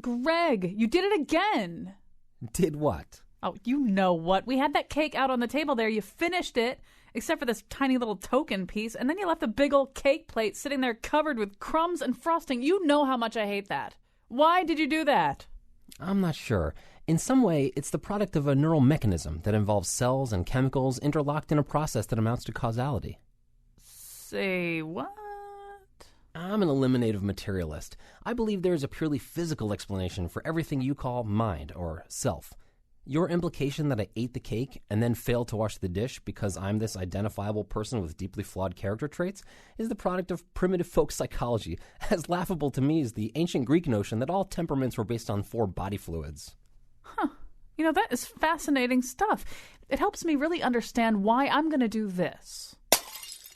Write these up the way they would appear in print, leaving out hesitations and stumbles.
Greg, you did it again. Did what? Oh, you know what. We had that cake out on the table there. You finished it, except for this tiny little token piece, and then you left the big old cake plate sitting there covered with crumbs and frosting. You know how much I hate that. Why did you do that? I'm not sure. In some way, it's the product of a neural mechanism that involves cells and chemicals interlocked in a process that amounts to causality. Say what? I'm an eliminative materialist. I believe there is a purely physical explanation for everything you call mind or self. Your implication that I ate the cake and then failed to wash the dish because I'm this identifiable person with deeply flawed character traits is the product of primitive folk psychology, as laughable to me as the ancient Greek notion that all temperaments were based on 4 body fluids. Huh. You know, that is fascinating stuff. It helps me really understand why I'm going to do this.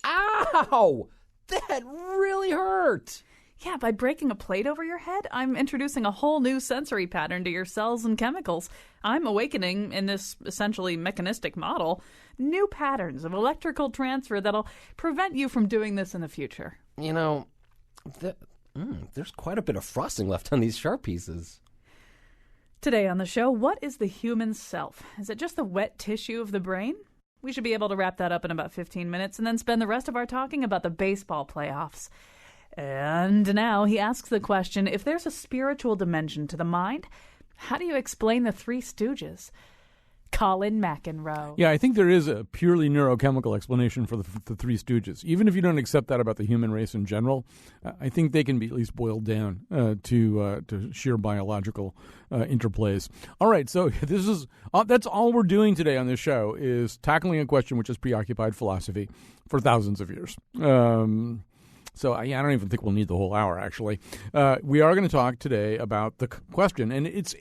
Ow! That really hurt! Yeah, by breaking a plate over your head, I'm introducing a whole new sensory pattern to your cells and chemicals. I'm awakening, in this essentially mechanistic model, new patterns of electrical transfer that'll prevent you from doing this in the future. You know, there's quite a bit of frosting left on these sharp pieces. Today on the show, what is the human self? Is it just the wet tissue of the brain? We should be able to wrap that up in about 15 minutes and then spend the rest of our talking about the baseball playoffs. And now he asks the question, if there's a spiritual dimension to the mind, how do you explain the Three Stooges? Colin McEnroe. Yeah, I think there is a purely neurochemical explanation for the Three Stooges. Even if you don't accept that about the human race in general, I think they can be at least boiled down to sheer biological interplays. All right, so this is that's all we're doing today on this show is tackling a question which has preoccupied philosophy for thousands of years. So I don't even think we'll need the whole hour, actually. We are going to talk today about the question, and it's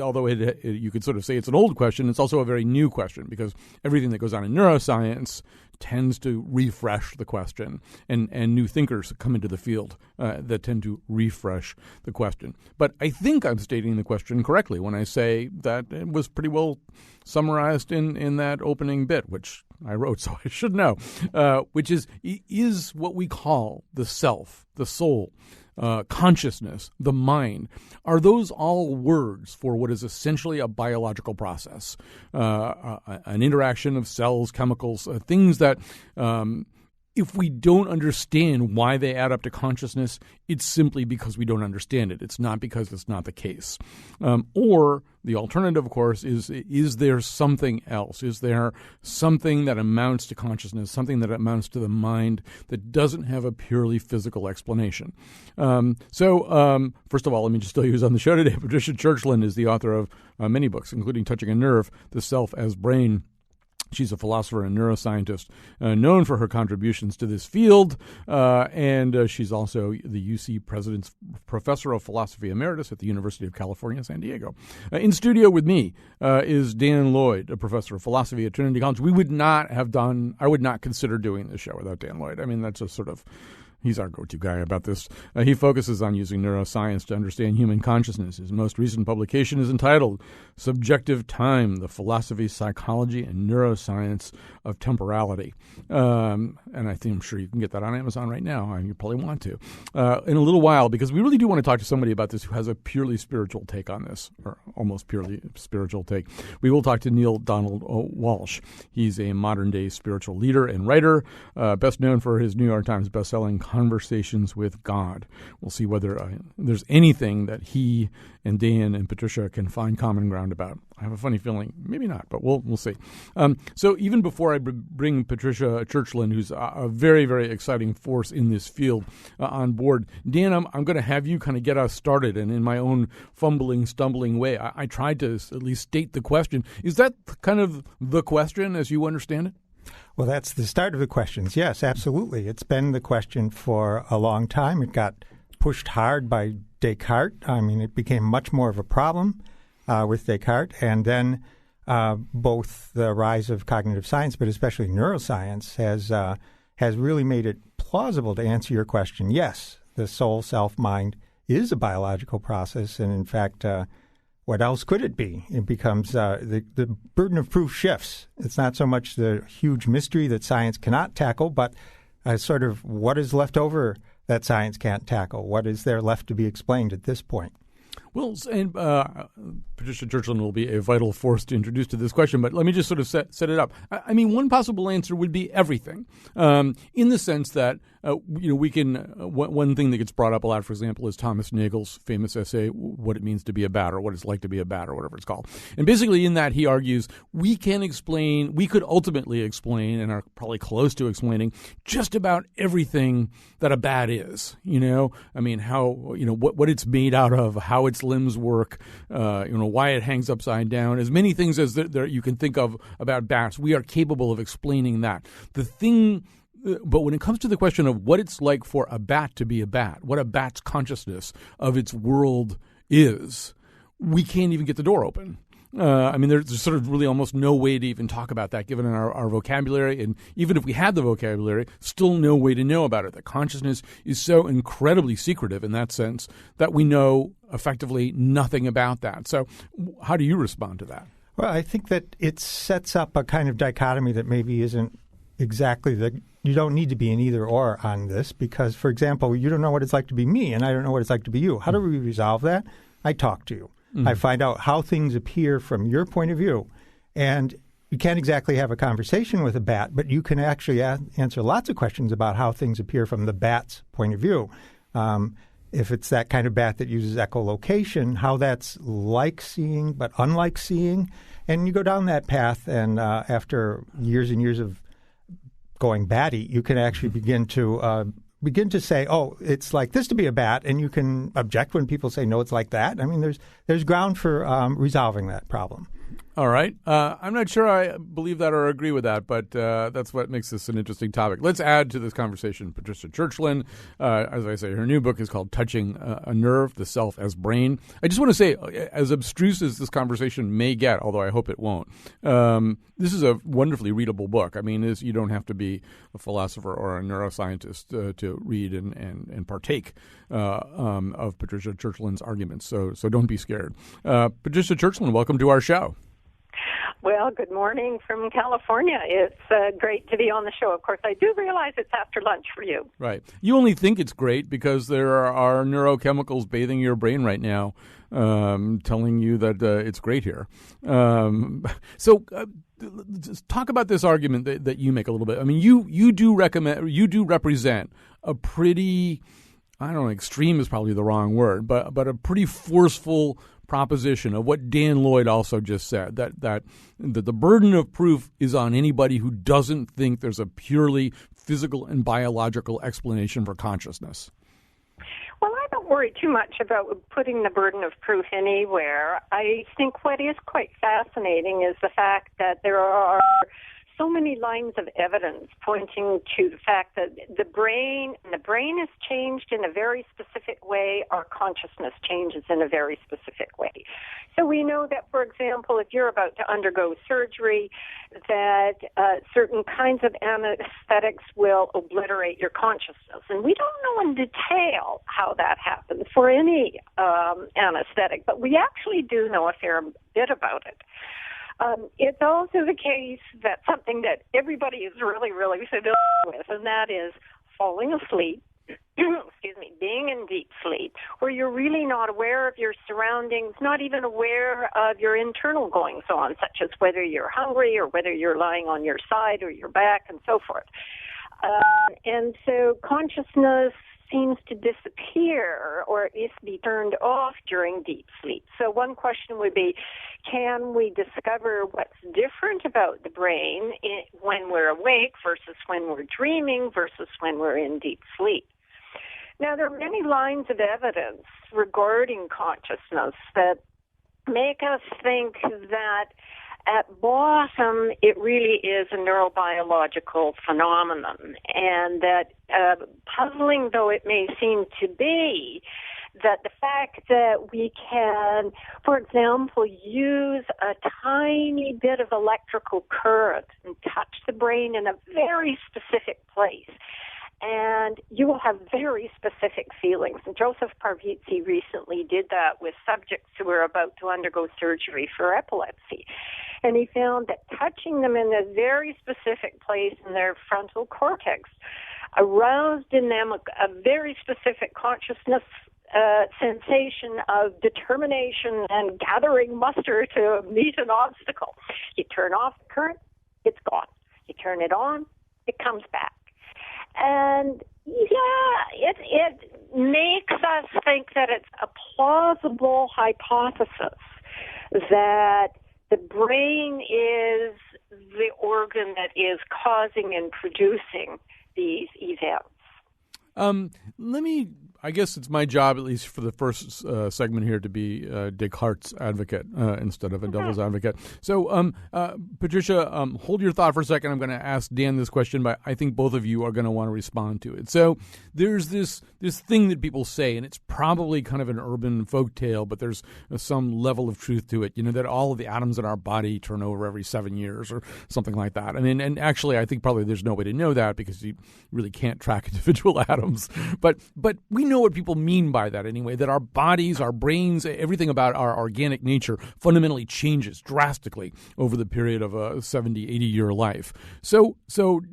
although you could sort of say it's an old question, it's also a very new question because everything that goes on in neuroscience tends to refresh the question, and new thinkers come into the field that tend to refresh the question. But I think I'm stating the question correctly when I say that it was pretty well summarized in that opening bit, which I wrote, so I should know, which is what we call the self, the soul, consciousness, the mind. Are those all words for what is essentially a biological process, an interaction of cells, chemicals, things that if we don't understand why they add up to consciousness, it's simply because we don't understand it. It's not because it's not the case. Or the alternative, of course, is there something else? Is there something that amounts to consciousness, something that amounts to the mind that doesn't have a purely physical explanation? So first of all, let me just tell you who's on the show today. Patricia Churchland is the author of many books, including Touching a Nerve, The Self as Brain. She's a philosopher and neuroscientist known for her contributions to this field, and she's also the UC President's Professor of Philosophy Emeritus at the University of California, San Diego. In studio with me is Dan Lloyd, a professor of philosophy at Trinity College. I would not consider doing this show without Dan Lloyd. I mean, that's a sort of... He's our go-to guy about this. He focuses on using neuroscience to understand human consciousness. His most recent publication is entitled Subjective Time, The Philosophy, Psychology, and Neuroscience of Temporality. And I think I'm sure you can get that on Amazon right now. You probably want to. In a little while, because we really do want to talk to somebody about this who has a purely spiritual take on this, or almost purely spiritual take. We will talk to Neil Donald Walsh. He's a modern-day spiritual leader and writer, best known for his New York Times bestselling Conversations with God. We'll see whether there's anything that he and Dan and Patricia can find common ground about. I have a funny feeling, maybe not, but we'll see. So even before I bring Patricia Churchland, who's a very, very exciting force in this field, on board, Dan, I'm going to have you kind of get us started. And in my own fumbling, stumbling way, I tried to at least state the question. Is that kind of the question as you understand it? Well, that's the start of the questions. Yes, absolutely. It's been the question for a long time. It got pushed hard by Descartes. I mean, it became much more of a problem with Descartes. And then both the rise of cognitive science, but especially neuroscience, has really made it plausible to answer your question. Yes, the soul, self, mind is a biological process. And in fact, what else could it be? It becomes the burden of proof shifts. It's not so much the huge mystery that science cannot tackle, but sort of what is left over that science can't tackle. What is there left to be explained at this point? Well, and Patricia Churchland will be a vital force to introduce to this question, but let me just sort of set it up. I mean, one possible answer would be everything, in the sense that we can. One thing that gets brought up a lot, for example, is Thomas Nagel's famous essay, "What It Means to Be a Bat," or "What It's Like to Be a Bat," or whatever it's called. And basically, in that, he argues we could ultimately explain, and are probably close to explaining, just about everything that a bat is. I mean, how what it's made out of, how its limbs work, why it hangs upside down, as many things as there you can think of about bats. We are capable of explaining that. But when it comes to the question of what it's like for a bat to be a bat, what a bat's consciousness of its world is, we can't even get the door open. I mean, there's sort of really almost no way to even talk about that given our vocabulary. And even if we had the vocabulary, still no way to know about it. The consciousness is so incredibly secretive in that sense that we know effectively nothing about that. So how do you respond to that? Well, I think that it sets up a kind of dichotomy that maybe isn't exactly you don't need to be an either or on this because, for example, you don't know what it's like to be me and I don't know what it's like to be you. How do we resolve that? I talk to you. Mm-hmm. I find out how things appear from your point of view. And you can't exactly have a conversation with a bat, but you can actually answer lots of questions about how things appear from the bat's point of view. If it's that kind of bat that uses echolocation, how that's like seeing but unlike seeing. And you go down that path, and after years and years of going batty, you can actually begin to say, oh, it's like this to be a bat, and you can object when people say, no, it's like that. I mean, there's ground for resolving that problem. All right. I'm not sure I believe that or agree with that, but that's what makes this an interesting topic. Let's add to this conversation Patricia Churchland. As I say, her new book is called Touching a Nerve, The Self as Brain. I just want to say, as abstruse as this conversation may get, although I hope it won't, this is a wonderfully readable book. I mean, you don't have to be a philosopher or a neuroscientist to read and partake of Patricia Churchland's arguments, so don't be scared. Patricia Churchland, welcome to our show. Well, good morning from California. It's great to be on the show. Of course, I do realize it's after lunch for you. Right. You only think it's great because there are neurochemicals bathing your brain right now, telling you that it's great here. So let's talk about this argument that you make a little bit. I mean, you do represent a pretty, I don't know, extreme is probably the wrong word, but a pretty forceful proposition of what Dan Lloyd also just said, that the burden of proof is on anybody who doesn't think there's a purely physical and biological explanation for consciousness. Well, I don't worry too much about putting the burden of proof anywhere. I think what is quite fascinating is the fact that there are so many lines of evidence pointing to the fact that the brain is changed in a very specific way. Our consciousness changes in a very specific way. So we know that, for example, if you're about to undergo surgery, that certain kinds of anesthetics will obliterate your consciousness. And we don't know in detail how that happens for any anesthetic, but we actually do know a fair bit about it. It's also the case that something that everybody is really, really familiar with, and that is falling asleep, being in deep sleep, where you're really not aware of your surroundings, not even aware of your internal goings-on, such as whether you're hungry or whether you're lying on your side or your back and so forth. And so consciousness seems to disappear or at least be turned off during deep sleep. So one question would be, can we discover what's different about the brain when we're awake versus when we're dreaming versus when we're in deep sleep? Now, there are many lines of evidence regarding consciousness that make us think that at bottom, it really is a neurobiological phenomenon, and that puzzling though it may seem to be, that the fact that we can, for example, use a tiny bit of electrical current and touch the brain in a very specific place, and you will have very specific feelings. And Joseph Parvizzi recently did that with subjects who were about to undergo surgery for epilepsy. And he found that touching them in a very specific place in their frontal cortex aroused in them a very specific consciousness sensation of determination and gathering muster to meet an obstacle. You turn off the current, it's gone. You turn it on, it comes back. And it makes us think that it's a plausible hypothesis that the brain is the organ that is causing and producing these events. I guess it's my job, at least for the first segment here, to be Descartes' advocate instead of a devil's advocate. So, Patricia, hold your thought for a second. I'm going to ask Dan this question, but I think both of you are going to want to respond to it. So there's this thing that people say, and it's probably kind of an urban folktale, but there's some level of truth to it, that all of the atoms in our body turn over every 7 years or something like that. I mean, and actually, I think probably there's no way to know that because you really can't track individual atoms. But we know what people mean by that anyway, that our bodies, our brains, everything about our organic nature fundamentally changes drastically over the period of a 70, 80-year life. So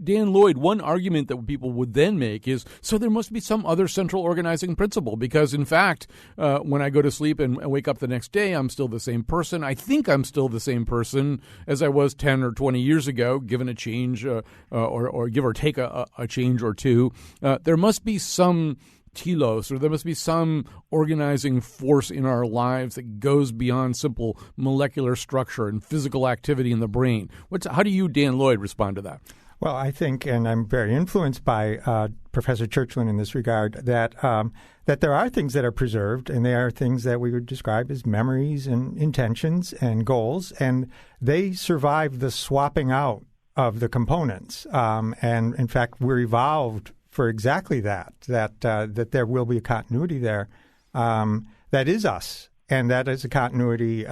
Dan Lloyd, one argument that people would then make is, so there must be some other central organizing principle because, in fact, when I go to sleep and wake up the next day, I'm still the same person. I think I'm still the same person as I was 10 or 20 years ago, given a change or give or take a change or two. There must be some telos, or there must be some organizing force in our lives that goes beyond simple molecular structure and physical activity in the brain. How do you, Dan Lloyd, respond to that? Well, I think, and I'm very influenced by Professor Churchland in this regard, that there are things that are preserved, and they are things that we would describe as memories and intentions and goals, and they survive the swapping out of the components. And in fact, we're evolved for exactly that there will be a continuity there that is us, and that is a continuity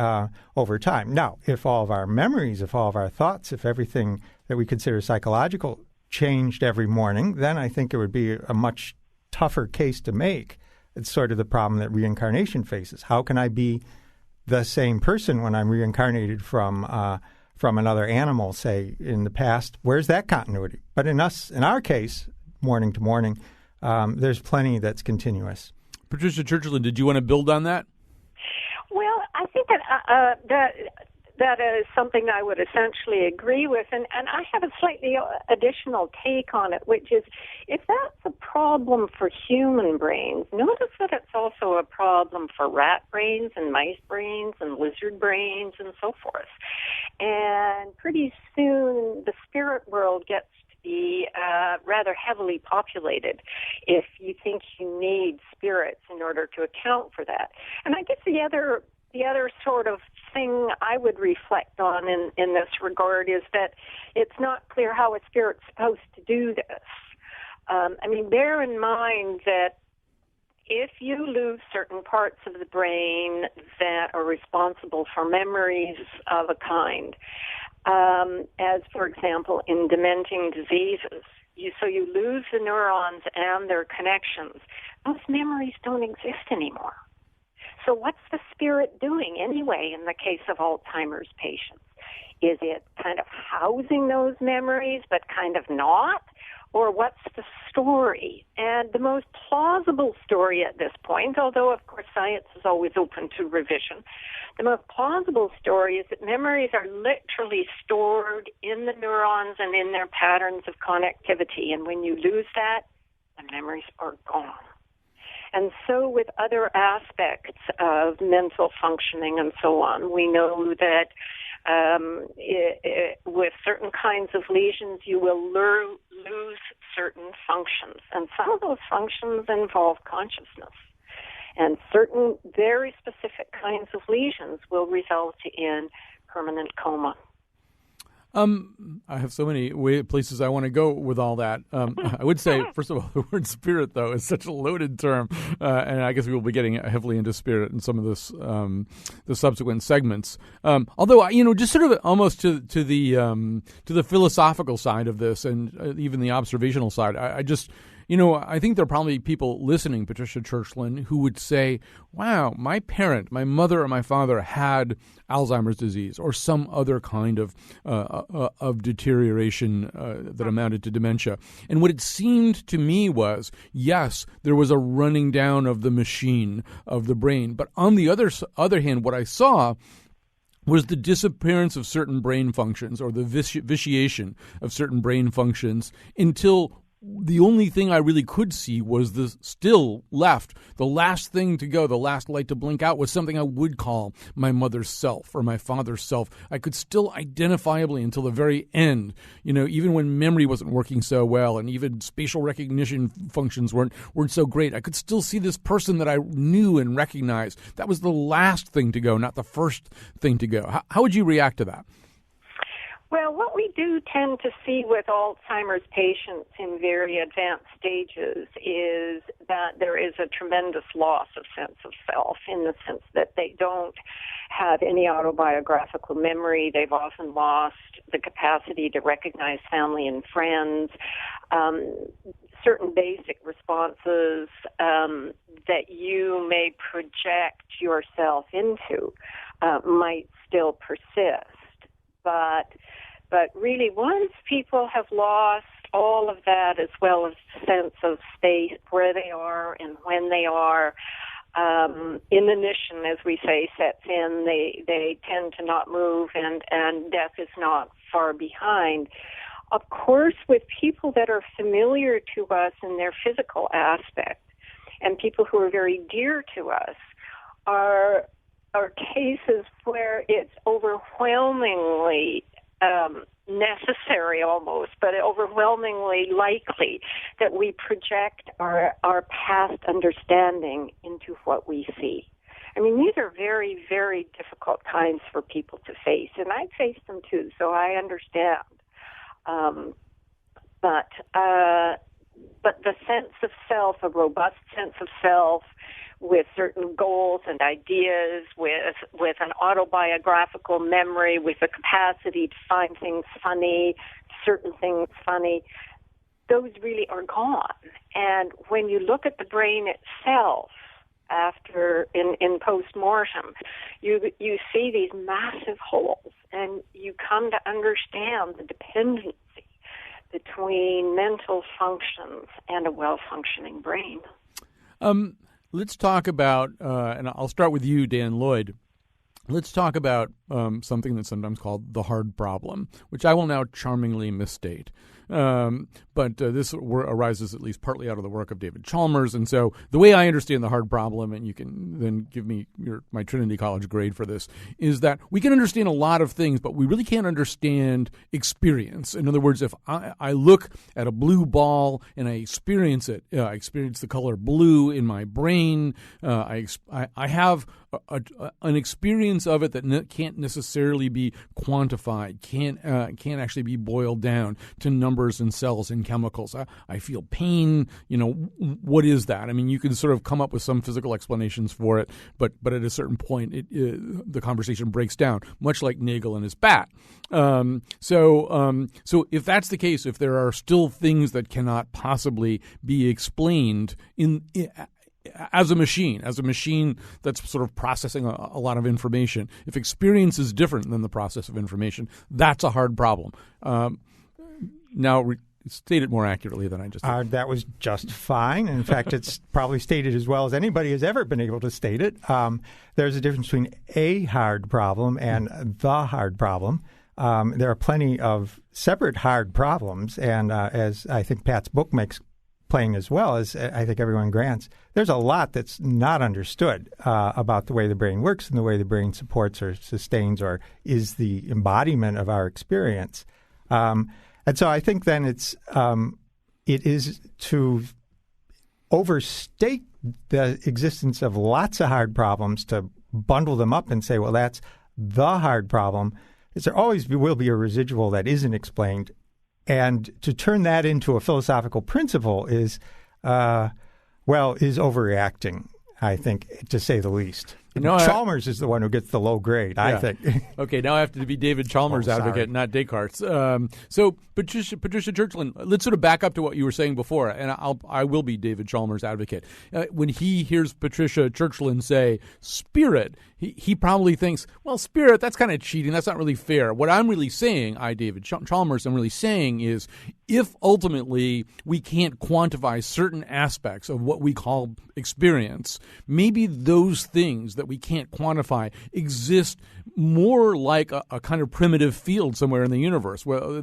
over time. Now, if all of our memories, if all of our thoughts, if everything that we consider psychological changed every morning, then I think it would be a much tougher case to make. It's sort of the problem that reincarnation faces. How can I be the same person when I'm reincarnated from another animal, say, in the past? Where's that continuity? But in our case, morning to morning, there's plenty that's continuous. Patricia Churchland, did you want to build on that? Well, I think that is something I would essentially agree with, and I have a slightly additional take on it, which is if that's a problem for human brains, notice that it's also a problem for rat brains and mice brains and lizard brains and so forth. And pretty soon the spirit world gets be rather heavily populated if you think you need spirits in order to account for that. And I guess the other sort of thing I would reflect on in this regard is that it's not clear how a spirit's supposed to do this. Bear in mind that if you lose certain parts of the brain that are responsible for memories of a kind, as, for example, in dementing diseases. You lose the neurons and their connections. Those memories don't exist anymore. So what's the spirit doing anyway in the case of Alzheimer's patients? Is it kind of housing those memories but kind of not? Or what's the story? And the most plausible story at this point, although of course science is always open to revision, the most plausible story is that memories are literally stored in the neurons and in their patterns of connectivity. And when you lose that, the memories are gone. And so with other aspects of mental functioning and so on, we know that with certain kinds of lesions, you will lose certain functions. And some of those functions involve consciousness. And certain very specific kinds of lesions will result in permanent coma. I have so many places I want to go with all that. I would say, first of all, the word spirit, though, is such a loaded term, and I guess we will be getting heavily into spirit in some of this, the subsequent segments. Although, just sort of almost to the philosophical side of this, and even the observational side, I just. I think there are probably people listening, Patricia Churchland, who would say, wow, my parent, my mother or my father had Alzheimer's disease or some other kind of deterioration that amounted to dementia. And what it seemed to me was, yes, there was a running down of the machine of the brain. But on the other hand, what I saw was the disappearance of certain brain functions or the vitiation of certain brain functions until the only thing I really could see was the still left. The last thing to go, the last light to blink out was something I would call my mother's self or my father's self. I could still identifiably until the very end, even when memory wasn't working so well and even spatial recognition functions weren't so great, I could still see this person that I knew and recognized. That was the last thing to go, not the first thing to go. How would you react to that? Well, what we do tend to see with Alzheimer's patients in very advanced stages is that there is a tremendous loss of sense of self, in the sense that they don't have any autobiographical memory. They've often lost the capacity to recognize family and friends. Certain basic responses that you may project yourself into might still persist. But really, once people have lost all of that, as well as the sense of space, where they are and when they are, inanition, as we say, sets in. They tend to not move, and death is not far behind. Of course, with people that are familiar to us in their physical aspect, and people who are very dear to us, are cases where it's overwhelmingly necessary almost, but overwhelmingly likely that we project our past understanding into what we see. I mean, these are very, very difficult times for people to face, and I face them too, so I understand. But the sense of self, a robust sense of self, with certain goals and ideas, with an autobiographical memory, with the capacity to find things funny, certain things funny, those really are gone. And when you look at the brain itself after in post-mortem, you see these massive holes, and you come to understand the dependency between mental functions and a well-functioning brain. Let's talk about, and I'll start with you, Dan Lloyd. Let's talk about something that's sometimes called the hard problem, which I will now charmingly misstate. But this arises at least partly out of the work of David Chalmers. And so the way I understand the hard problem, and you can then give me my Trinity College grade for this, is that we can understand a lot of things, but we really can't understand experience. In other words, if I look at a blue ball and I experience it, I experience the color blue in my brain, I have an experience of it that can't necessarily be quantified, can't actually be boiled down to numbers and cells and chemicals. I feel pain. What is that? I mean, you can sort of come up with some physical explanations for it, but at a certain point, the conversation breaks down, much like Nagel and his bat. So if that's the case, if there are still things that cannot possibly be explained as a machine that's sort of processing a lot of information. If experience is different than the process of information, that's a hard problem. Now, state it more accurately than I just did. That was just fine. In fact, it's probably stated as well as anybody has ever been able to state it. There's a difference between a hard problem and the hard problem. There are plenty of separate hard problems, and as I think Pat's book makes plain as well, as I think everyone grants, there's a lot that's not understood about the way the brain works and the way the brain supports or sustains or is the embodiment of our experience. And so I think then it is to overstate the existence of lots of hard problems, to bundle them up and say, well, that's the hard problem. There always will be a residual that isn't explained. And to turn that into a philosophical principle is overreacting, I think, to say the least. Chalmers is the one who gets the low grade, I think. Okay, now I have to be David Chalmers' advocate, not Descartes. So, Patricia Churchland, let's sort of back up to what you were saying before, and I will be David Chalmers' advocate. When he hears Patricia Churchland say spirit, he probably thinks, well, spirit, that's kind of cheating. That's not really fair. What I'm really saying, David Chalmers, I'm really saying is, if ultimately we can't quantify certain aspects of what we call experience, maybe those things that we can't quantify exist more like a kind of primitive field somewhere in the universe, where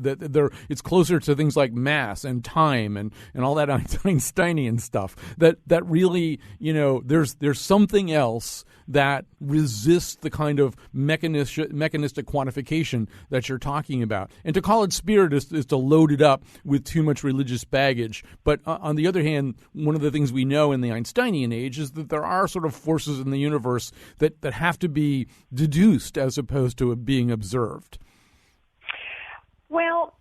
it's closer to things like mass and time and all that Einsteinian stuff. That really, there's something else that resists the kind of mechanistic quantification that you're talking about. And to call it spirit is to load it up with too much religious baggage. But on the other hand, one of the things we know in the Einsteinian age is that there are sort of forces in the universe that have to be deduced as opposed to being observed. Well,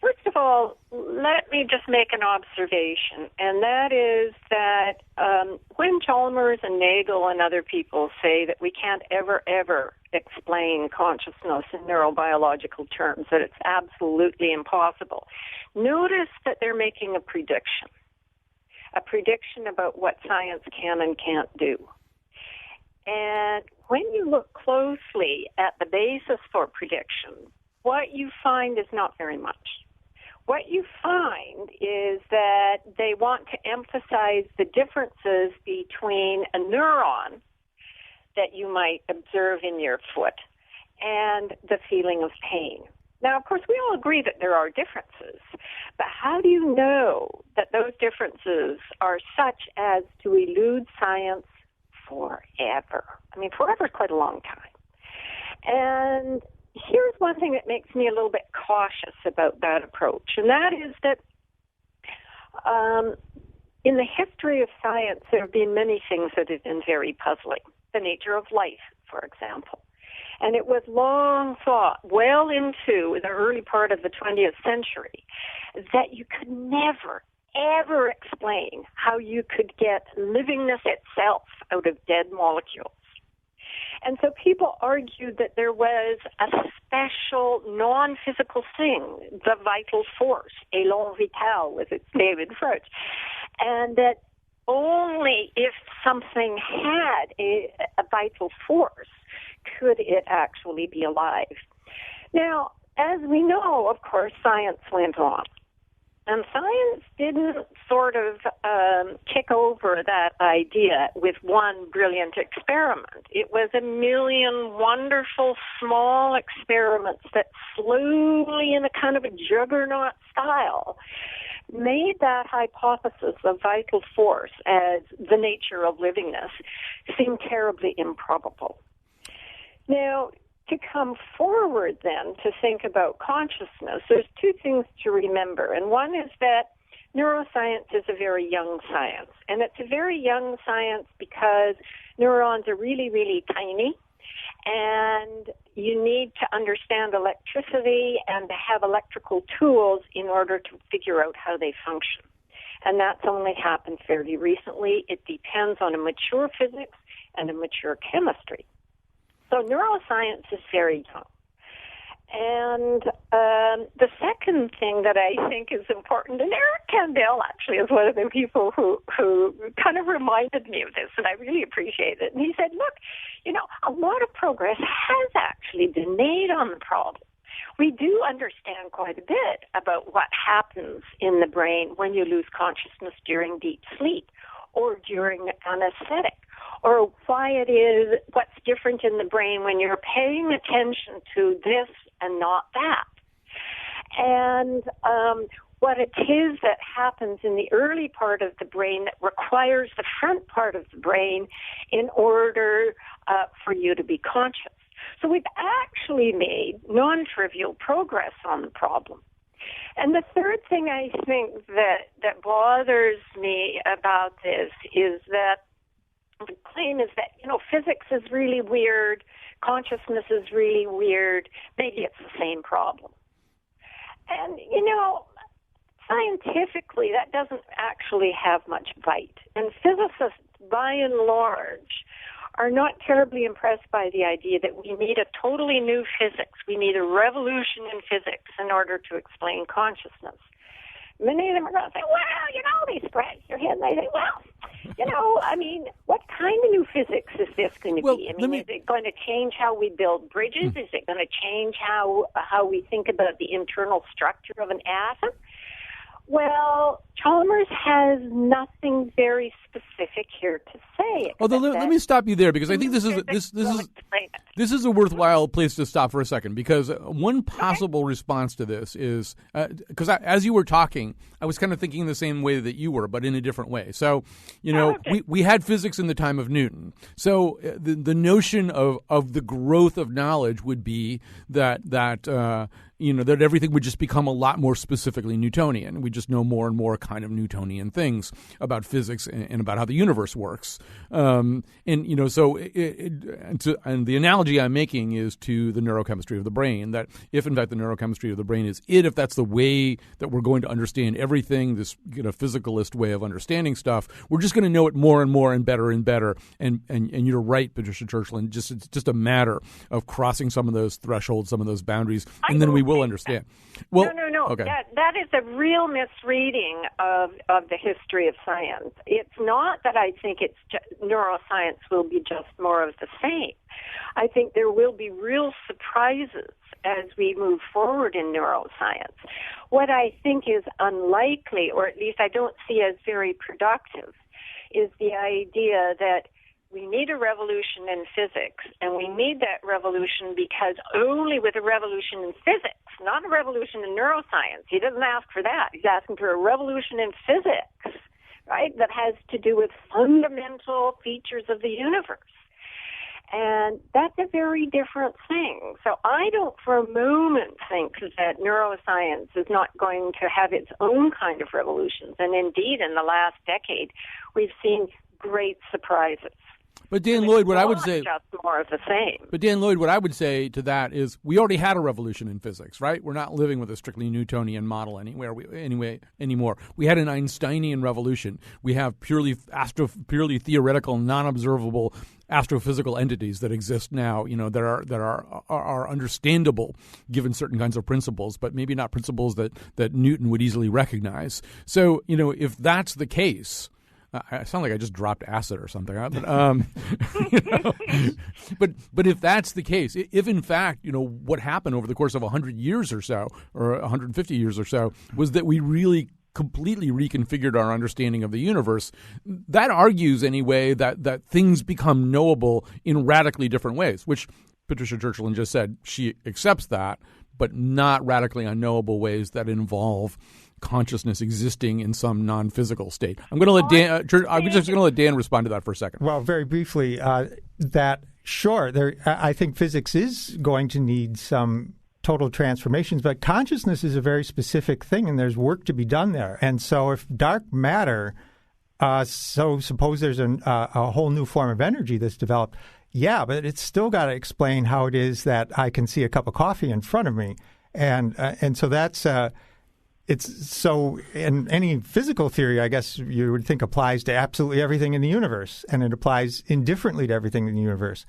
first of all, let me just make an observation, and that is that when Chalmers and Nagel and other people say that we can't ever explain consciousness in neurobiological terms, that it's absolutely impossible, notice that they're making a prediction about what science can and can't do. And when you look closely at the basis for prediction, what you find is not very much. What you find is that they want to emphasize the differences between a neuron that you might observe in your foot and the feeling of pain. Now, of course, we all agree that there are differences, but how do you know that those differences are such as to elude science forever? I mean, forever is quite a long time. And here's one thing that makes me a little bit cautious about that approach, and that is that in the history of science, there have been many things that have been very puzzling. The nature of life, for example. And it was long thought, well into the early part of the 20th century, that you could never, ever explain how you could get livingness itself out of dead molecules. And so people argued that there was a special non-physical thing, the vital force, élan vital with its name in French, and that only if something had a vital force could it actually be alive. Now, as we know, of course, science went on. And science didn't sort of kick over that idea with one brilliant experiment. It was a million wonderful small experiments that slowly, in a kind of a juggernaut style, made that hypothesis of vital force as the nature of livingness seem terribly improbable. Now, to come forward then to think about consciousness, there's two things to remember. And one is that neuroscience is a very young science. And it's a very young science because neurons are really, really tiny. And you need to understand electricity and to have electrical tools in order to figure out how they function. And that's only happened fairly recently. It depends on a mature physics and a mature chemistry. So neuroscience is very young. And the second thing that I think is important, and Eric Kandel actually is one of the people who kind of reminded me of this, and I really appreciate it. And he said, look, a lot of progress has actually been made on the problem. We do understand quite a bit about what happens in the brain when you lose consciousness during deep sleep or during anesthetic, or why it is, what's different in the brain when you're paying attention to this and not that. And what it is that happens in the early part of the brain that requires the front part of the brain in order for you to be conscious. So we've actually made non-trivial progress on the problem. And the third thing I think that bothers me about this is that the claim is that, physics is really weird, consciousness is really weird, maybe it's the same problem. And, scientifically, that doesn't actually have much bite. And physicists, by and large, are not terribly impressed by the idea that we need a totally new physics. We need a revolution in physics in order to explain consciousness. Many of them are going to say, well, they scratch their head and they say, what kind of new physics is this going to be? Is it going to change how we build bridges? Is it going to change how we think about the internal structure of an atom? Well, Chalmers has nothing very specific here to say. Although let me stop you there, because I think this is a worthwhile place to stop for a second, because one possible response to this is because as you were talking, I was kind of thinking the same way that you were, but in a different way. So, we had physics in the time of Newton. So the notion of the growth of knowledge would be that everything would just become a lot more specifically Newtonian. We just know more and more kind of Newtonian things about physics and about how the universe works. And the analogy I'm making is to the neurochemistry of the brain, that if in fact the neurochemistry of the brain is if that's the way that we're going to understand everything, this physicalist way of understanding stuff, we're just going to know it more and more and better and better. And you're right, Patricia Churchland, it's just a matter of crossing some of those thresholds, some of those boundaries, and then we will understand. Well, no. Okay. That is a real misreading of the history of science. It's not that I think neuroscience will be just more of the same. I think there will be real surprises as we move forward in neuroscience. What I think is unlikely, or at least I don't see as very productive, is the idea that we need a revolution in physics, and we need that revolution because only with a revolution in physics, not a revolution in neuroscience. He doesn't ask for that. He's asking for a revolution in physics, right, that has to do with fundamental features of the universe. And that's a very different thing. So I don't for a moment think that neuroscience is not going to have its own kind of revolutions. And indeed, in the last decade, we've seen great surprises. But Dan Lloyd, what I would say, just more of the same. But Dan Lloyd, what I would say to that is, we already had a revolution in physics, right? We're not living with a strictly Newtonian model anymore. We had an Einsteinian revolution. We have purely theoretical, non-observable astrophysical entities that exist now. That are understandable given certain kinds of principles, but maybe not principles that Newton would easily recognize. So, if that's the case. I sound like I just dropped acid or something. But if that's the case, if in fact, what happened over the course of 100 years or so, or 150 years or so, was that we really completely reconfigured our understanding of the universe, that argues anyway that things become knowable in radically different ways, which Patricia Churchland just said she accepts that, but not radically unknowable ways that involve consciousness existing in some non-physical state. I'm just going to let Dan respond to that for a second. Well, very briefly, I think physics is going to need some total transformations, but consciousness is a very specific thing, and there's work to be done there. And so if dark matter, so suppose there's a whole new form of energy that's developed, yeah, but it's still got to explain how it is that I can see a cup of coffee in front of me. And so that's... in any physical theory, I guess you would think applies to absolutely everything in the universe, and it applies indifferently to everything in the universe.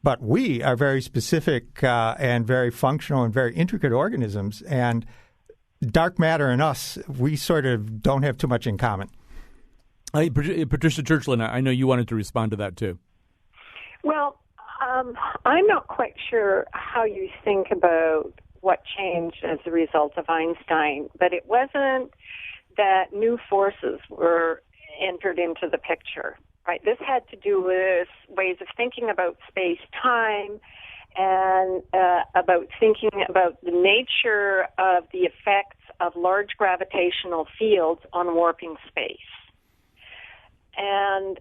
But we are very specific and very functional and very intricate organisms, and dark matter and us, we sort of don't have too much in common. Patricia Churchland, I know you wanted to respond to that too. Well, I'm not quite sure how you think about what changed as a result of Einstein, but it wasn't that new forces were entered into the picture, right? This had to do with ways of thinking about space-time and about thinking about the nature of the effects of large gravitational fields on warping space. And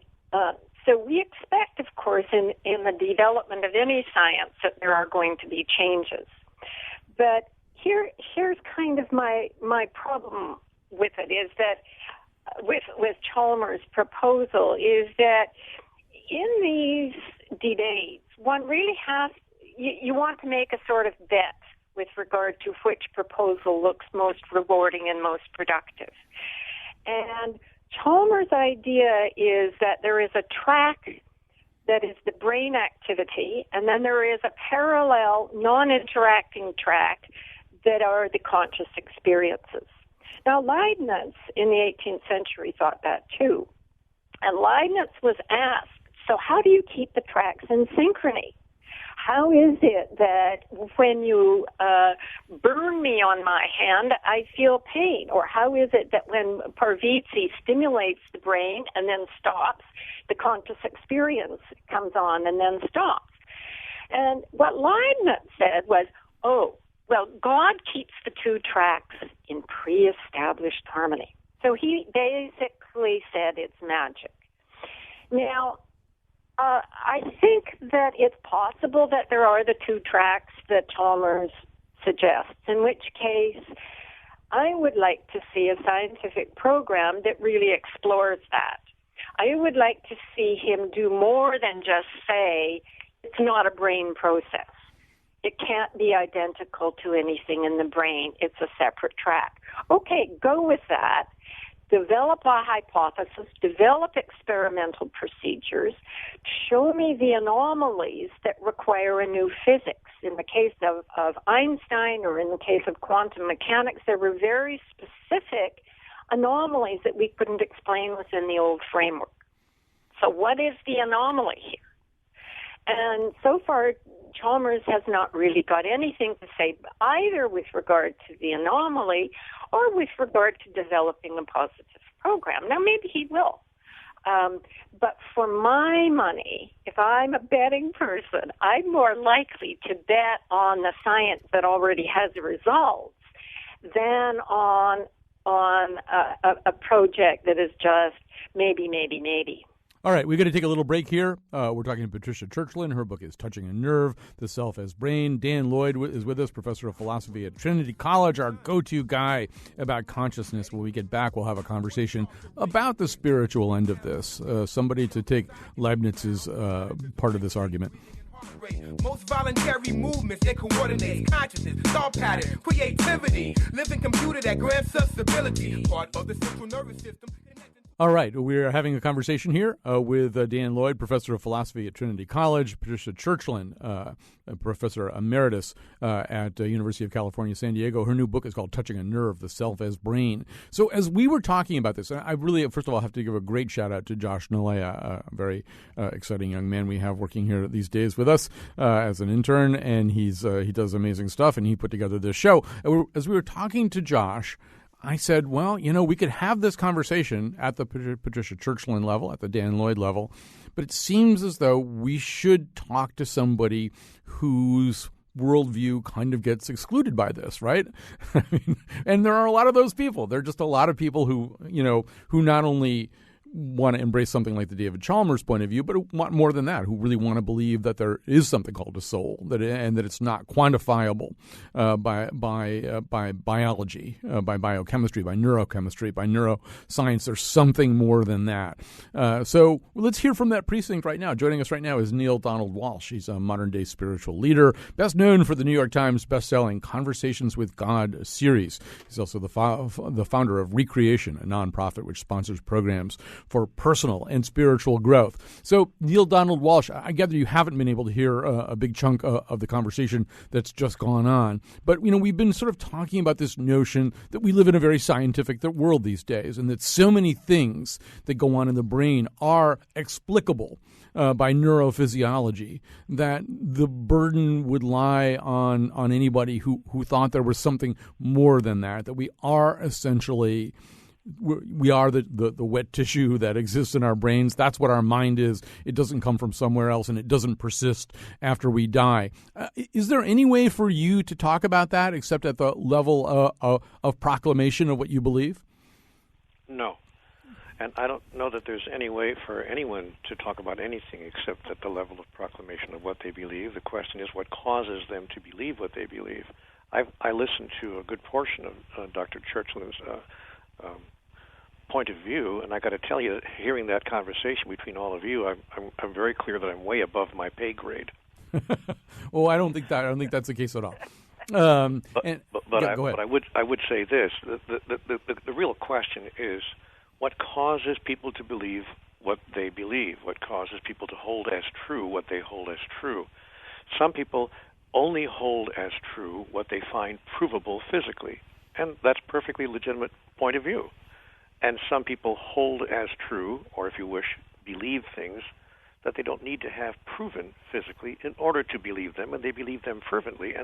so we expect, of course, in the development of any science that there are going to be changes. But here's kind of my problem with it, is that with Chalmers' proposal, is that in these debates, one really you want to make a sort of bet with regard to which proposal looks most rewarding and most productive. And Chalmers' idea is that there is a track that is the brain activity, and then there is a parallel non-interacting track that are the conscious experiences. Now, Leibniz in the 18th century thought that too. And Leibniz was asked, so how do you keep the tracks in synchrony? How is it that when you burn me on my hand, I feel pain? Or how is it that when Parvati stimulates the brain and then stops, the conscious experience comes on and then stops? And what Leibniz said was, well, God keeps the two tracks in pre-established harmony. So he basically said it's magic. Now, I think that it's possible that there are the two tracks that Chalmers suggests, in which case I would like to see a scientific program that really explores that. I would like to see him do more than just say it's not a brain process. It can't be identical to anything in the brain. It's a separate track. Okay, go with that. Develop a hypothesis, develop experimental procedures, show me the anomalies that require a new physics. In the case of Einstein or in the case of quantum mechanics, there were very specific anomalies that we couldn't explain within the old framework. So what is the anomaly here? And so far, Chalmers has not really got anything to say either with regard to the anomaly or with regard to developing a positive program. Now, maybe he will. But for my money, if I'm a betting person, I'm more likely to bet on the science that already has results than on a project that is just maybe. All right, we're going to take a little break here. We're talking to Patricia Churchland. Her book is Touching a Nerve, The Self as Brain. Dan Lloyd is with us, professor of philosophy at Trinity College, our go-to guy about consciousness. When we get back, we'll have a conversation about the spiritual end of this, somebody to take Leibniz's part of this argument. Most voluntary movements that coordinate consciousness, thought pattern, creativity, living computer that grants us stability, part of the central nervous system. All right, we're having a conversation here with Dan Lloyd, professor of philosophy at Trinity College, Patricia Churchland, professor emeritus at University of California, San Diego. Her new book is called Touching a Nerve, The Self as Brain. So as we were talking about this, I really, first of all, have to give a great shout out to Josh Nalea, a very exciting young man we have working here these days with us as an intern, and he does amazing stuff, and he put together this show. As we were talking to Josh, I said, well, we could have this conversation at the Patricia Churchland level, at the Dan Lloyd level, but it seems as though we should talk to somebody whose worldview kind of gets excluded by this, right? And there are a lot of those people. There are just a lot of people who not only want to embrace something like the David Chalmers point of view, but want more than that, who really want to believe that there is something called a soul, and that it's not quantifiable by biology, by biochemistry, by neurochemistry, by neuroscience. There's something more than that. So let's hear from that precinct right now. Joining us right now is Neale Donald Walsch. He's a modern-day spiritual leader, best known for the New York Times best-selling Conversations with God series. He's also the founder of Recreation, a nonprofit which sponsors programs for personal and spiritual growth. So, Neale Donald Walsch, I gather you haven't been able to hear a big chunk of the conversation that's just gone on. But, we've been sort of talking about this notion that we live in a very scientific world these days, and that so many things that go on in the brain are explicable by neurophysiology, that the burden would lie on anybody who thought there was something more than that we are essentially... We are the wet tissue that exists in our brains. That's what our mind is. It doesn't come from somewhere else, and it doesn't persist after we die. Is there any way for you to talk about that except at the level of proclamation of what you believe? No. And I don't know that there's any way for anyone to talk about anything except at the level of proclamation of what they believe. The question is what causes them to believe what they believe. I listened to a good portion of Dr. Churchland's point of view, and I got to tell you, hearing that conversation between all of you, I'm very clear that I'm way above my pay grade. Well, I don't think that's the case at all. Go ahead. But I would say this: the real question is what causes people to believe what they believe, what causes people to hold as true what they hold as true. Some people only hold as true what they find provable physically, and that's a perfectly legitimate point of view. And some people hold as true, or if you wish, believe things that they don't need to have proven physically in order to believe them, and they believe them fervently.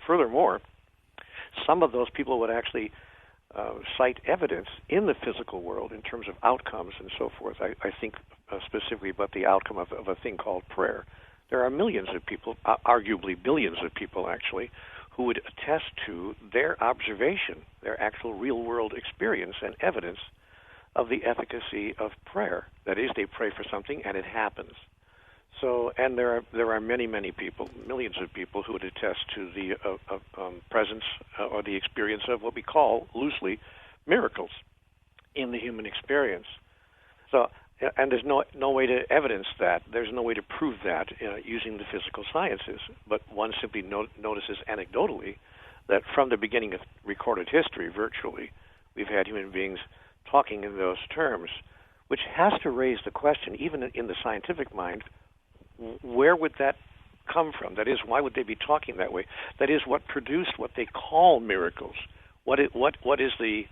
Furthermore, some of those people would actually cite evidence in the physical world in terms of outcomes and so forth. I think specifically about the outcome of a thing called prayer. There are millions of people, arguably billions of people actually, who would attest to their observation, their actual real-world experience and evidence of the efficacy of prayer. That is, they pray for something and it happens. So, and there are many people, millions of people who would attest to the presence or the experience of what we call loosely miracles in the human experience. So, and there's no way to evidence that. There's no way to prove that using the physical sciences. But one simply notices anecdotally that from the beginning of recorded history, virtually, we've had human beings talking in those terms, which has to raise the question, even in the scientific mind, where would that come from? That is, why would they be talking that way? That is, what produced what they call miracles? What is the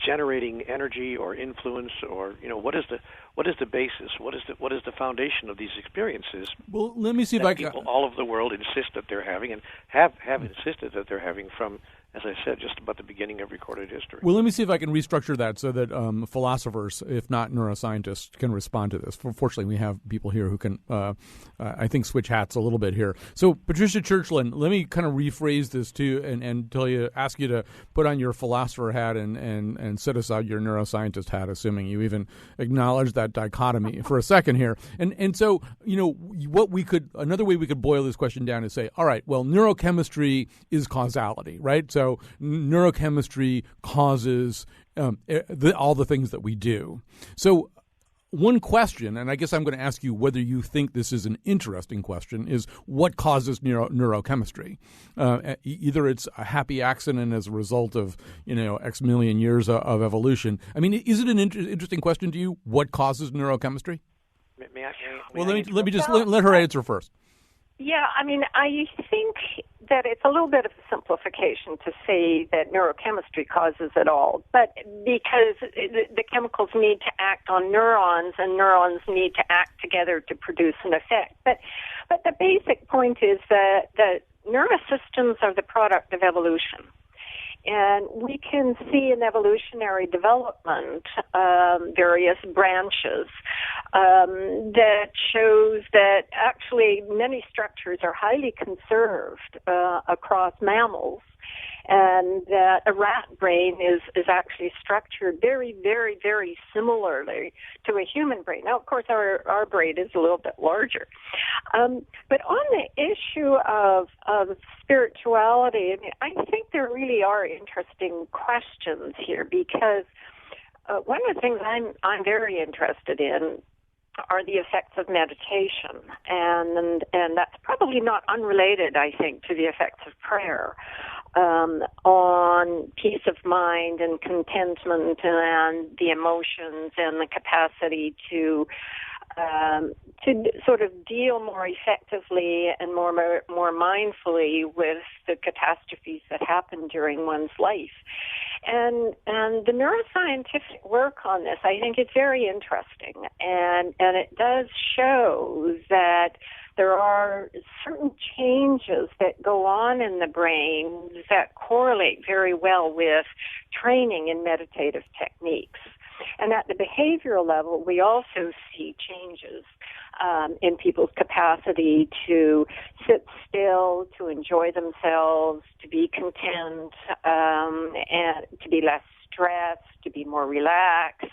generating energy or influence, or what is the basis? What is the foundation of these experiences? Well, let me see if I can. People all over the world insist that they're having, and have insisted that they're having from, as I said, just about the beginning of recorded history. Well, let me see if I can restructure that so that philosophers, if not neuroscientists, can respond to this. Fortunately, we have people here who can, I think, switch hats a little bit here. So, Patricia Churchland, let me kind of rephrase this too, and ask you to put on your philosopher hat and set aside your neuroscientist hat, assuming you even acknowledge that dichotomy for a second here. And so, another way we could boil this question down is say, all right, well, neurochemistry is causality, right? So neurochemistry causes all the things that we do. So one question, and I guess I'm going to ask you whether you think this is an interesting question, is what causes neurochemistry? Either it's a happy accident as a result of X million years of evolution. I mean, is it an interesting question to you? What causes neurochemistry? Let me just let her answer first. Yeah, I mean, I think that it's a little bit of a simplification to say that neurochemistry causes it all, but because the chemicals need to act on neurons, and neurons need to act together to produce an effect. But the basic point is that nervous systems are the product of evolution. And we can see in evolutionary development various branches that shows that actually many structures are highly conserved across mammals, and that a rat brain is actually structured very, very, very similarly to a human brain. Now, of course, our brain is a little bit larger. But on the issue of spirituality, I think there really are interesting questions here, because one of the things I'm very interested in are the effects of meditation, and that's probably not unrelated, I think, to the effects of prayer on peace of mind and contentment and the emotions and the capacity to sort of deal more effectively and more mindfully with the catastrophes that happen during one's life. And the neuroscientific work on this, I think, is very interesting, and it does show that there are certain changes that go on in the brain that correlate very well with training in meditative techniques. And at the behavioral level, we also see changes in people's capacity to sit still, to enjoy themselves, to be content, and to be less stressed, to be more relaxed.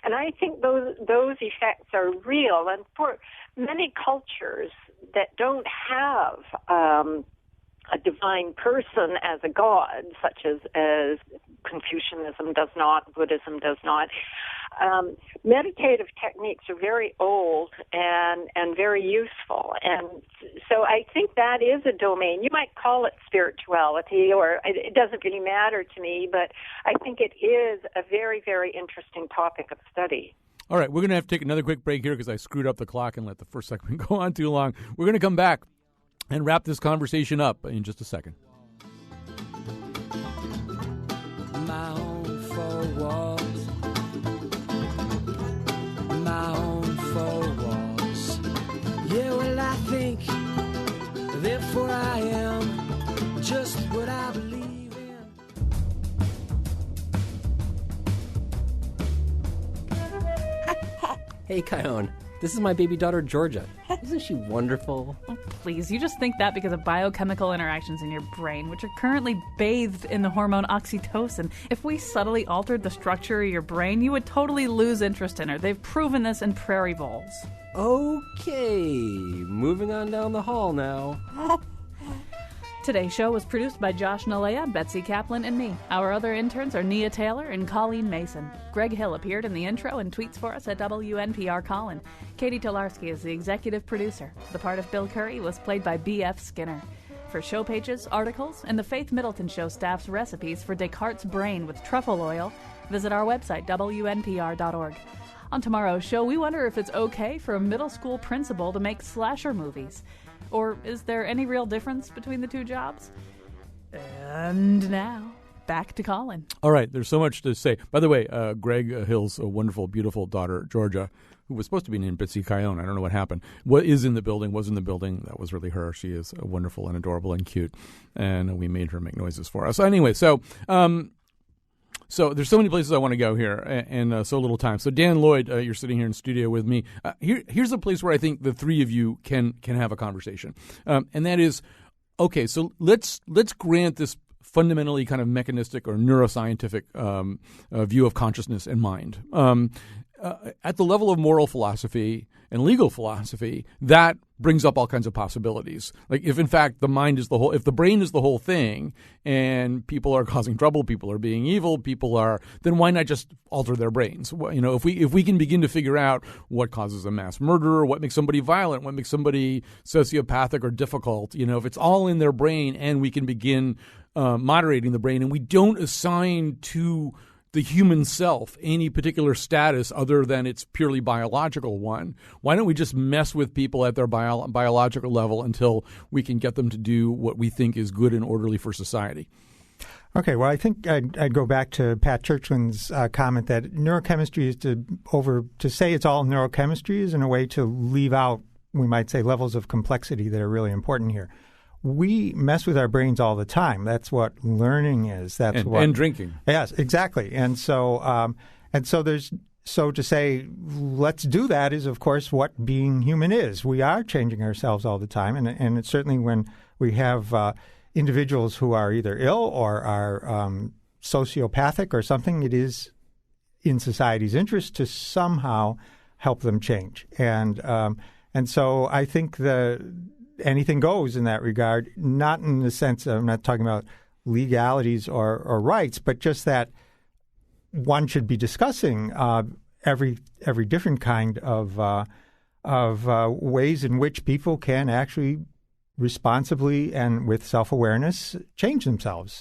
And I think those effects are real. And for many cultures that don't have a divine person as a god, such as Confucianism does not, Buddhism does not, meditative techniques are very old and very useful. And so I think that is a domain. You might call it spirituality, or it doesn't really matter to me, but I think it is a very, very interesting topic of study. All right, we're going to have to take another quick break here because I screwed up the clock and let the first segment go on too long. We're going to come back and wrap this conversation up in just a second. My own four walls. My own four walls. Yeah, well, I think, therefore I am just what I believe in. Hey, Kion. This is my baby daughter, Georgia. Isn't she wonderful? Oh, please, you just think that because of biochemical interactions in your brain, which are currently bathed in the hormone oxytocin. If we subtly altered the structure of your brain, you would totally lose interest in her. They've proven this in prairie voles. Okay, moving on down the hall now. Today's show was produced by Josh Nalea, Betsy Kaplan, and me. Our other interns are Nia Taylor and Colleen Mason. Greg Hill appeared in the intro and tweets for us at WNPR Colin. Katie Tolarski is the executive producer. The part of Bill Curry was played by B.F. Skinner. For show pages, articles, and the Faith Middleton Show staff's recipes for Descartes' brain with truffle oil, visit our website, WNPR.org. On tomorrow's show, we wonder if it's okay for a middle school principal to make slasher movies. Or is there any real difference between the two jobs? And now, back to Colin. All right, there's so much to say. By the way, Greg Hill's wonderful, beautiful daughter, Georgia, who was supposed to be named Bitsy Kion. I don't know what happened. What is in the building, was in the building. That was really her. She is wonderful and adorable and cute. And we made her make noises for us. So anyway, so there's so many places I want to go here, and so little time. So Dan Lloyd, you're sitting here in studio with me. Here's a place where I think the three of you can have a conversation, and that is, okay. So let's grant this fundamentally kind of mechanistic or neuroscientific view of consciousness and mind. At the level of moral philosophy and legal philosophy, that brings up all kinds of possibilities. Like if in fact the mind is if the brain is the whole thing, and people are causing trouble, people are being evil, then why not just alter their brains? If we can begin to figure out what causes a mass murderer, what makes somebody violent, what makes somebody sociopathic or difficult, if it's all in their brain, and we can begin moderating the brain, and we don't assign to the human self any particular status other than its purely biological one. Why don't we just mess with people at their biological level until we can get them to do what we think is good and orderly for society? Okay, well, I think I'd go back to Pat Churchland's comment that neurochemistry is to say it's all neurochemistry is in a way to leave out, we might say, levels of complexity that are really important here. We mess with our brains all the time. That's what learning is. And drinking. Yes, exactly. And so to say let's do that is, of course, what being human is. We are changing ourselves all the time, and it's certainly when we have individuals who are either ill or are sociopathic or something, it is in society's interest to somehow help them change. And so I think anything goes in that regard, not in the sense of, I'm not talking about legalities or rights, but just that one should be discussing every different kind of ways in which people can actually responsibly and with self-awareness change themselves.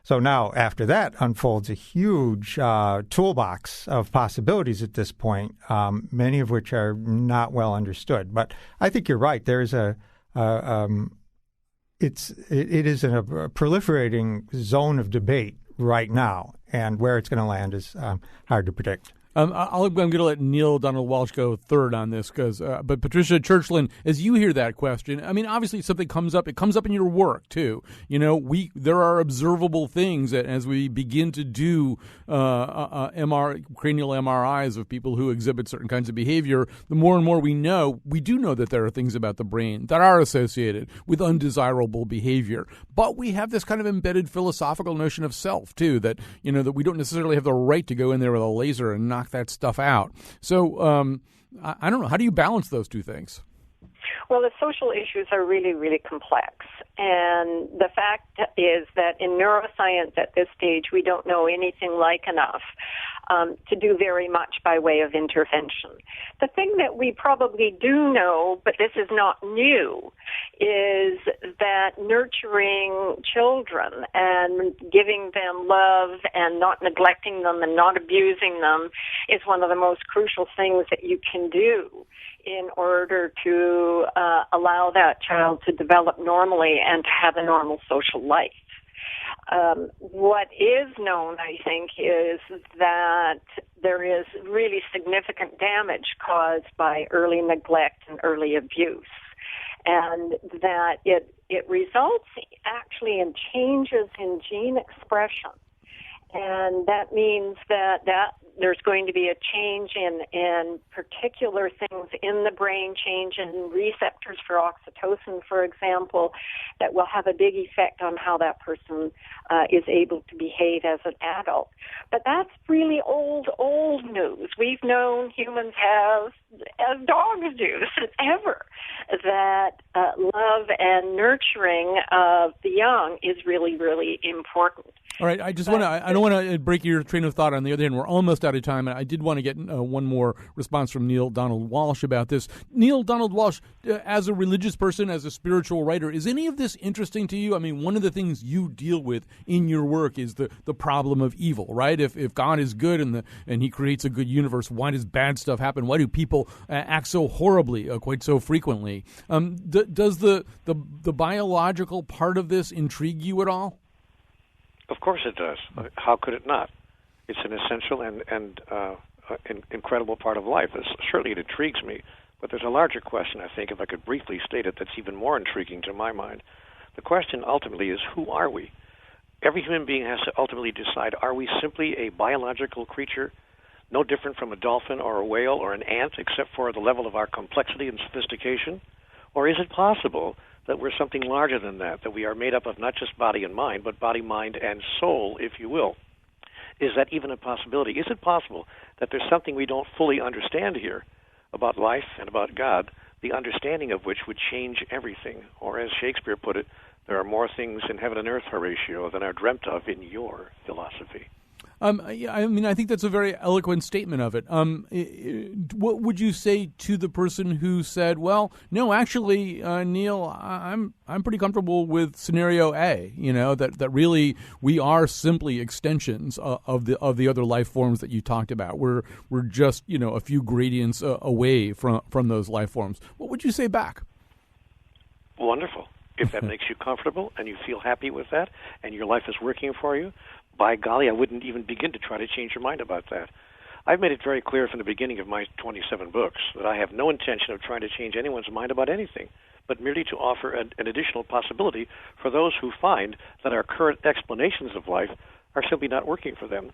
So now, after that, unfolds a huge toolbox of possibilities at this point, many of which are not well understood. But I think you're right. There is it is a proliferating zone of debate right now, and where it's going to land is hard to predict. I'm going to let Neil Donald Walsh go third on this, but Patricia Churchland, as you hear that question, I mean, obviously something comes up. It comes up in your work too. There are observable things that as we begin to do cranial MRIs of people who exhibit certain kinds of behavior, the more and more we do know that there are things about the brain that are associated with undesirable behavior. But we have this kind of embedded philosophical notion of self too, that that we don't necessarily have the right to go in there with a laser and knock that stuff out. So I don't know. How do you balance those two things? Well, the social issues are really, really complex. And the fact is that in neuroscience at this stage, we don't know anything like enough to do very much by way of intervention. The thing that we probably do know, but this is not new, is that nurturing children and giving them love and not neglecting them and not abusing them is one of the most crucial things that you can do in order to allow that child to develop normally and to have a normal social life. What is known, I think, is that there is really significant damage caused by early neglect and early abuse, and that it results actually in changes in gene expression. And that means that there's going to be a change in particular things in the brain, change in receptors for oxytocin, for example, that will have a big effect on how that person is able to behave as an adult. But that's really old news. We've known humans have, as dogs do, since ever, that love and nurturing of the young is really, really important. All right, I don't want to break your train of thought. On the other hand, we're almost out of time, and I did want to get one more response from Neil Donald Walsch about this. Neil Donald Walsch, as a religious person, as a spiritual writer, is any of this interesting to you? I mean, one of the things you deal with in your work is the problem of evil, right? If God is good and he creates a good universe, why does bad stuff happen? Why do people act so horribly quite so frequently? Does the biological part of this intrigue you at all? Of course it does. How could it not? It's an essential and incredible part of life. Certainly it intrigues me, but there's a larger question, I think, if I could briefly state it, that's even more intriguing to my mind. The question ultimately is, who are we? Every human being has to ultimately decide, are we simply a biological creature, no different from a dolphin or a whale or an ant, except for the level of our complexity and sophistication? Or is it possible that we're something larger than that we are made up of not just body and mind, but body, mind, and soul, if you will? Is that even a possibility? Is it possible that there's something we don't fully understand here about life and about God, the understanding of which would change everything? Or as Shakespeare put it, there are more things in heaven and earth, Horatio, than are dreamt of in your philosophy. I mean, I think that's a very eloquent statement of it. What would you say to the person who said, "Well, no, actually, Neil, I'm pretty comfortable with scenario A. You know, that really we are simply extensions of the other life forms that you talked about. We're just a few gradients away from those life forms." What would you say back? Wonderful. If that makes you comfortable and you feel happy with that, and your life is working for you, by golly, I wouldn't even begin to try to change your mind about that. I've made it very clear from the beginning of my 27 books that I have no intention of trying to change anyone's mind about anything, but merely to offer an additional possibility for those who find that our current explanations of life are simply not working for them,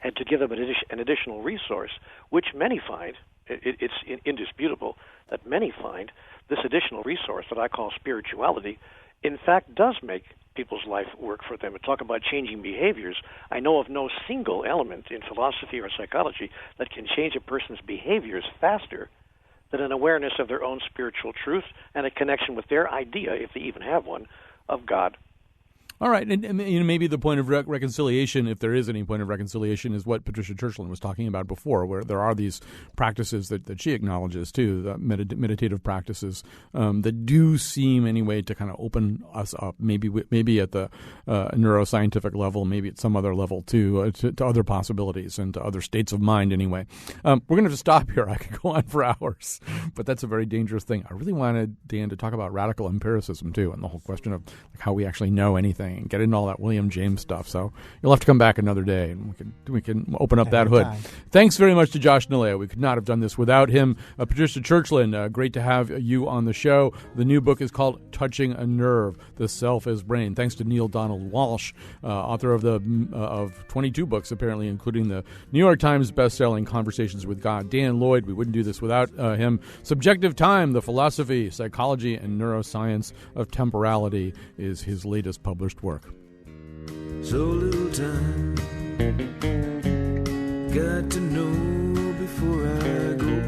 and to give them an additional resource, which many find, it's indisputable, that many find this additional resource that I call spirituality, in fact, does make people's life work for them. And talk about changing behaviors, I know of no single element in philosophy or psychology that can change a person's behaviors faster than an awareness of their own spiritual truth and a connection with their idea, if they even have one, of God. All right, and maybe the point of reconciliation, if there is any point of reconciliation, is what Patricia Churchland was talking about before, where there are these practices that she acknowledges too, the meditative practices that do seem anyway to kind of open us up, maybe at the neuroscientific level, maybe at some other level to other possibilities and to other states of mind. Anyway, we're going to have to stop here. I could go on for hours, but that's a very dangerous thing. I really wanted Dan to talk about radical empiricism too, and the whole question of how we actually know anything. And get into all that William James stuff. So you'll have to come back another day, and we can open up that hood. Thanks very much to Josh Naleo. We could not have done this without him. Patricia Churchland, great to have you on the show. The new book is called Touching a Nerve: The Self as Brain. Thanks to Neil Donald Walsch, author of 22 books, apparently, including the New York Times bestselling Conversations with God. Dan Lloyd, we wouldn't do this without him. Subjective Time: The Philosophy, Psychology, and Neuroscience of Temporality is his latest published work. So little time, got to know before I go.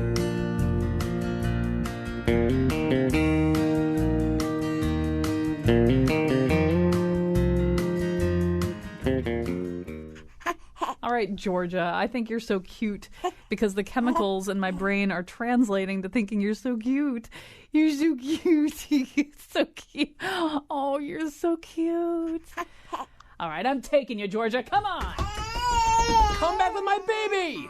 All right, Georgia, I think you're so cute. because the chemicals in my brain are translating to thinking you're so cute. You're so cute. You're so cute. Oh, you're so cute. All right, I'm taking you, Georgia. Come on. Come back with my baby!